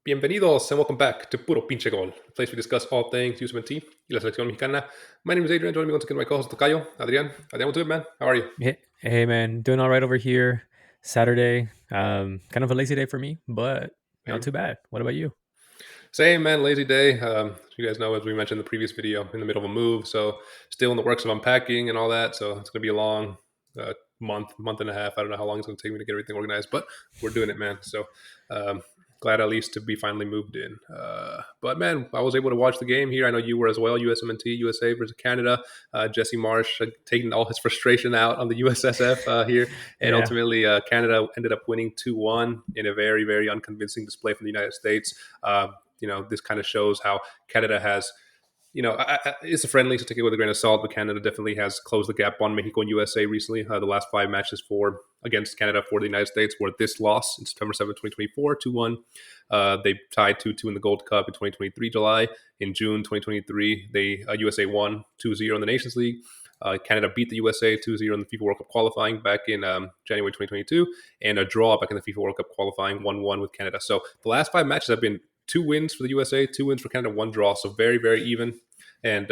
Bienvenidos and welcome back to Puro Pinche Gol, the place we discuss all things Usmnt y la selección mexicana. My name is Adrian, joining me once again my co-host Tocayo, Adrian. Adrian, what's good, man? How are you? Hey man, doing all right over here. Saturday, kind of a lazy day for me, but not too bad. What about you? Same, man. Lazy day. You guys know, as we mentioned in the previous video, in the middle of a move, so still in the works of unpacking and all that. So it's going to be a long month and a half. I don't know how long it's going to take me to get everything organized, but we're doing it, man. So glad at least to be finally moved in. But man, I was able to watch the game here. I know you were as well. Usmnt, USA versus Canada. Jesse Marsch taking all his frustration out on the USSF here, and Yeah. ultimately Canada ended up winning 2-1 in a very, very unconvincing display from the United States. This kind of shows how Canada has, it's a friendly, so take it with a grain of salt, but Canada definitely has closed the gap on Mexico and USA recently. The last 5 matches against Canada for the United States were this loss in September 7th, 2024, 2-1. They tied 2-2 in the Gold Cup in 2023 July. In June 2023, USA won 2-0 in the Nations League. Canada beat the USA 2-0 in the FIFA World Cup qualifying back in January 2022, and a draw back in the FIFA World Cup qualifying 1-1 with Canada. So the last 5 matches have been 2 wins for the USA, 2 wins for Canada, 1 draw. So very, very even. And,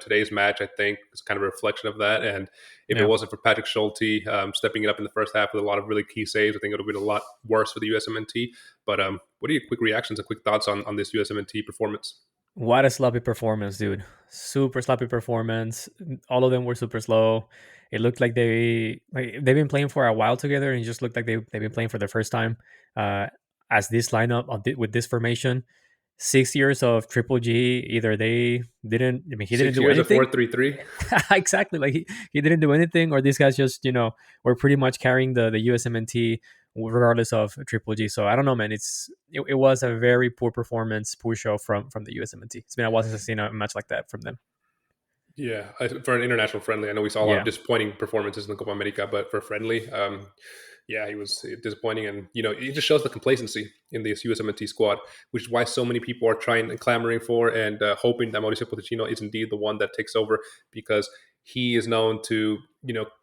today's match, I think, is kind of a reflection of that. And if it wasn't for Patrick Schulte stepping it up in the first half with a lot of really key saves, I think it would have been a lot worse for the USMNT. But what are your quick reactions and quick thoughts on this USMNT performance? What a sloppy performance, dude. Super sloppy performance. All of them were super slow. It looked like they've been playing for a while together, and it just looked like they've been playing for the first time as this lineup with this formation. 6 years of Triple G, either they didn't. I mean, he didn't 6 do years of anything. 4-3-3. Exactly, like he didn't do anything, or these guys just were pretty much carrying the USMNT regardless of Triple G. So I don't know, man. It was a very poor performance, poor show from the USMNT. It's been a while since I've seen a match like that from them. Yeah, for an international friendly, I know we saw a lot of disappointing performances in the Copa America, but for friendly, he was disappointing. And, it just shows the complacency in this USMNT squad, which is why so many people are trying and clamoring for and hoping that Mauricio Pochettino is indeed the one that takes over, because he is known to,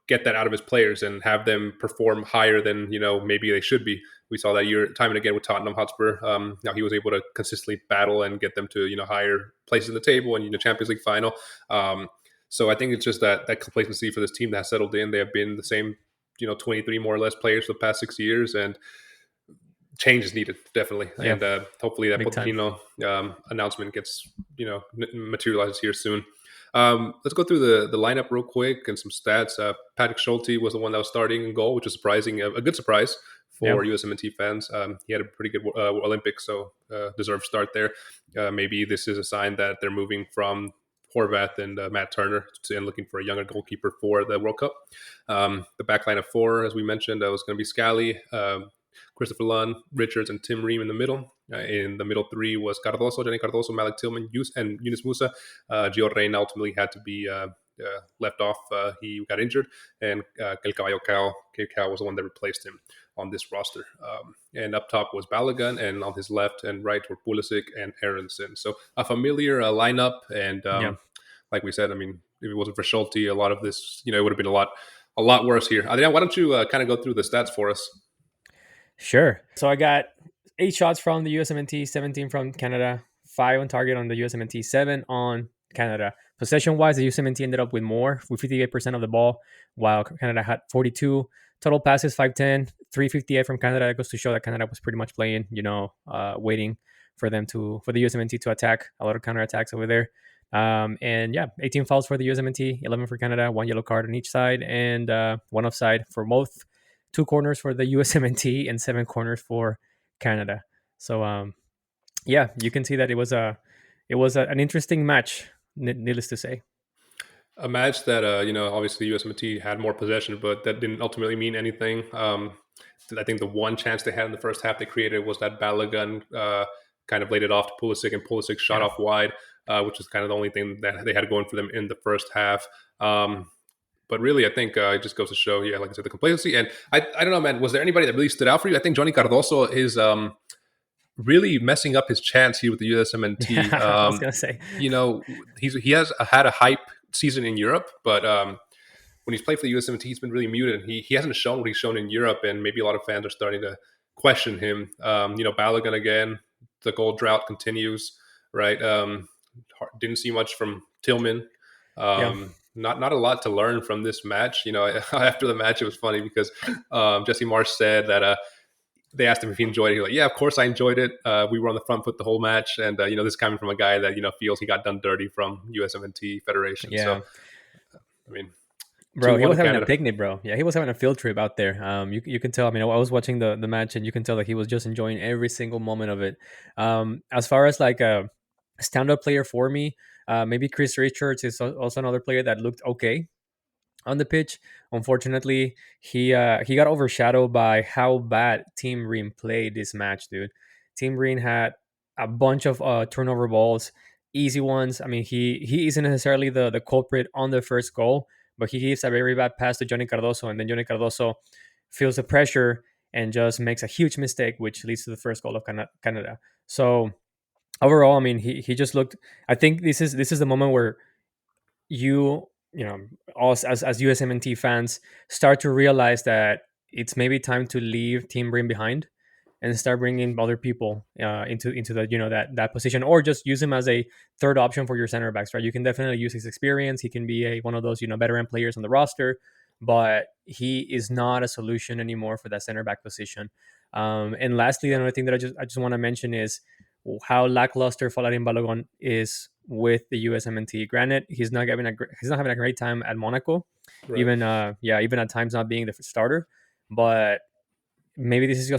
get that out of his players and have them perform higher than, maybe they should be. We saw that year time and again with Tottenham Hotspur. Now he was able to consistently battle and get them to, higher places in the table and, Champions League final. So I think it's just that complacency for this team that has settled in. They have been the same, 23 more or less players for the past 6 years, and change is needed, definitely. Yeah. And hopefully that Pochettino announcement gets, materializes here soon. Let's go through the lineup real quick and some stats. Patrick Schulte was the one that was starting in goal, which was surprising, a good surprise for USMNT fans. He had a pretty good Olympics, so deserved start there. Maybe this is a sign that they're moving from Horvath and Matt Turner and looking for a younger goalkeeper for the World Cup. The back line of 4, as we mentioned, was going to be Scally, Christopher Lunn, Richards, and Tim Ream in the middle. In the middle 3 was Johnny Cardoso, Malik Tillman, and Yunus Musa. Gioreyna ultimately had to be left off. He got injured, and El Caballo Cao was the one that replaced him on this roster. And up top was Balogun, and on his left and right were Pulisic and Aronson. So a familiar lineup, and like we said, I mean, if it wasn't for Schulte, a lot of this, it would have been a lot worse here. Adrian, why don't you kind of go through the stats for us? Sure. So I got 8 shots from the USMNT, 17 from Canada, 5 on target on the USMNT, 7 on Canada. Possession-wise, the USMNT ended up with more, with 58% of the ball, while Canada had 42. Total passes, 510, 358 from Canada. It goes to show that Canada was pretty much playing, waiting for the USMNT to attack. A lot of counterattacks over there. 18 fouls for the USMNT, 11 for Canada, 1 yellow card on each side, and 1 offside for both. 2 corners for the USMNT and 7 corners for Canada. So, you can see that it was an interesting match, needless to say. A match that, obviously USMNT had more possession, but that didn't ultimately mean anything. I think the one chance they had in the first half they created was that Balogun kind of laid it off to Pulisic, and Pulisic shot off wide, which is kind of the only thing that they had going for them in the first half. But really, I think it just goes to show, like I said, the complacency. And I don't know, man, was there anybody that really stood out for you? I think Johnny Cardoso is really messing up his chance here with the USMNT. I was going to say. He has had a hype season in Europe, but when he's played for the USMNT, he's been really muted. And he hasn't shown what he's shown in Europe, and maybe a lot of fans are starting to question him. Balogun again, the goal drought continues, right? Didn't see much from Tillman. Yeah. Not a lot to learn from this match. After the match, it was funny because Jesse Marsch said that they asked him if he enjoyed it. He was like, "Yeah, of course I enjoyed it. We were on the front foot the whole match, and this is coming from a guy that feels he got done dirty from USMNT Federation." So, Yeah. I mean, Bro, he 2-1 was to having a Canada. picnic, bro. Yeah, he was having a field trip out there. You can tell. I mean, I was watching the match, and you can tell that he was just enjoying every single moment of it. As far as like a stand-up player for me, maybe Chris Richards is also another player that looked okay on the pitch. Unfortunately, he got overshadowed by how bad Team Green played this match, dude. Team Green had a bunch of turnover balls, easy ones. I mean, he isn't necessarily the culprit on the first goal, but he gives a very bad pass to Johnny Cardoso, and then Johnny Cardoso feels the pressure and just makes a huge mistake, which leads to the first goal of Canada. So overall, I mean, he just looked. I think this is the moment where you know us as USMNT fans start to realize that it's maybe time to leave Team Green behind and start bringing other people into the that position, or just use him as a third option for your center backs. Right, you can definitely use his experience. He can be one of those veteran players on the roster, but he is not a solution anymore for that center back position. And lastly, another thing that I just want to mention is how lackluster Folarin Balogun is with the USMNT. Granted, he's not having a great time at Monaco, Right. even at times not being the starter. But maybe this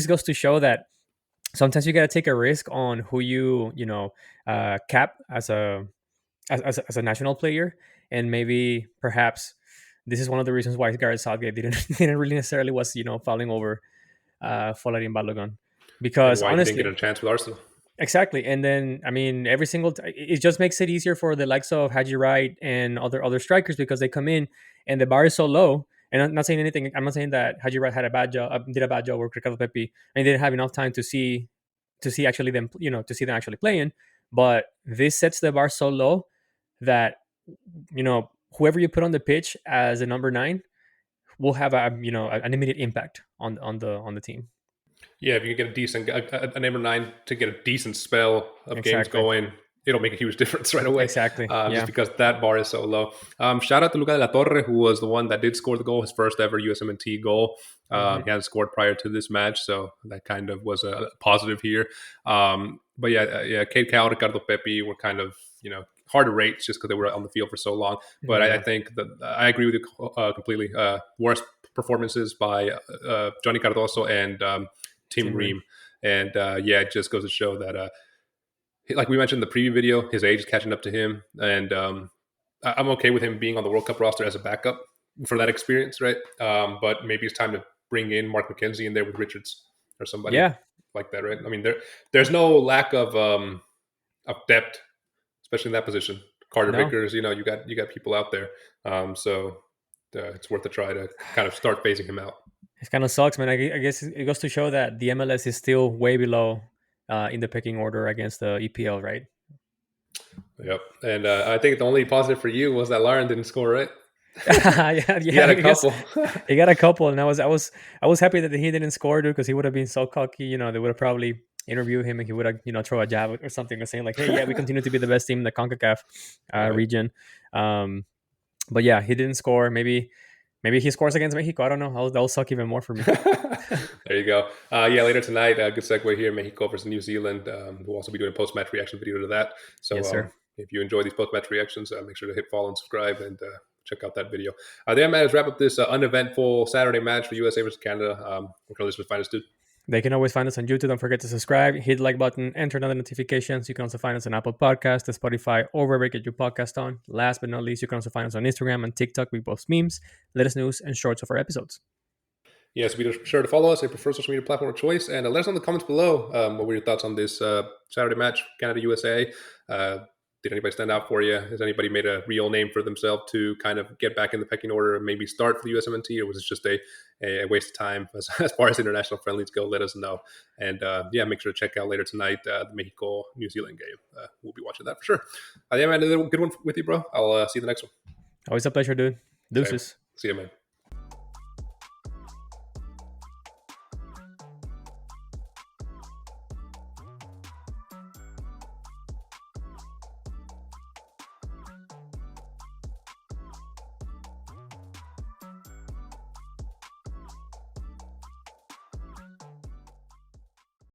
goes to show that sometimes you got to take a risk on who cap as a national player, and maybe perhaps this is one of the reasons why Gareth Southgate didn't really necessarily was falling over Folarin Balogun, And because why he didn't get honestly. a chance with Arsenal. Exactly, and then I mean, every single it just makes it easier for the likes of Hajiwright and other strikers, because they come in and the bar is so low. And I'm not saying anything. I'm not saying that Hajiwright had a bad job, did a bad job, or Ricardo Pepi, and they didn't have enough time to see actually them, to see them actually playing. But this sets the bar so low that whoever you put on the pitch as a number 9 will have an immediate impact on the team. Yeah, if you can get a number 9 to get a decent spell of games Exactly. going, it'll make a huge difference right away. Exactly. Just Yeah. because that bar is so low. Shout out to Luca de la Torre, who was the one that did score the goal, his first ever USMNT goal. Hmm. He hadn't scored prior to this match, so that kind of was a positive here. But yeah, Kate Cal, Ricardo Pepi were kind of hard to rate just because they were on the field for so long. But I Yeah. think that I agree with you completely. Worst performances by Johnny Cardoso and Tim Team Green. Ream. And it just goes to show that, like we mentioned in the preview video, his age is catching up to him. And I'm okay with him being on the World Cup roster as a backup for that experience, right? But maybe it's time to bring in Mark McKenzie in there with Richards or somebody Yeah. like that, right? I mean, there's no lack of depth, especially in that position. Carter No, Vickers, you got people out there, so it's worth a try to kind of start phasing him out. it kind of sucks, man. I guess it goes to show that the MLS is still way below in the picking order against the EPL, right? Yep. And I think the only positive for you was that Lauren didn't score, right? Yeah, He yeah. had I a guess couple. he got a couple, and I was happy that he didn't score, dude, because he would have been so cocky. They would have probably interviewed him, and he would have throw a jab or something, or saying like, "Hey, yeah, we continue to be the best team in the CONCACAF Right. region." Um, but yeah, he didn't score. Maybe he scores against Mexico. I don't know. That'll suck even more for me. There you go. Later tonight, good segue here, Mexico versus New Zealand. We'll also be doing a post-match reaction video to that. So Yes, sir. if you enjoy these post-match reactions, make sure to hit follow and subscribe and check out that video. There, man, let's wrap up this uneventful Saturday match for USA versus Canada. We're going to find us, dude. They can always find us on YouTube. Don't forget to subscribe, hit the like button, and turn on the notifications. You can also find us on Apple Podcasts, Spotify, or wherever you get your podcast on. Last but not least, you can also find us on Instagram and TikTok. We post memes, latest news, and shorts of our episodes. So be sure to follow us and prefer social media platform of choice. And let us know in the comments below what were your thoughts on this Saturday match, Canada-USA. Did anybody stand out for you? Has anybody made a real name for themselves to kind of get back in the pecking order and maybe start for the USMNT? Or was it just a waste of time as far as international friendlies go? Let us know. And make sure to check out later tonight the Mexico-New Zealand game. We'll be watching that for sure. Man, a good one with you, bro. I'll see you in the next one. Always a pleasure, dude. Same. Deuces. See you, man.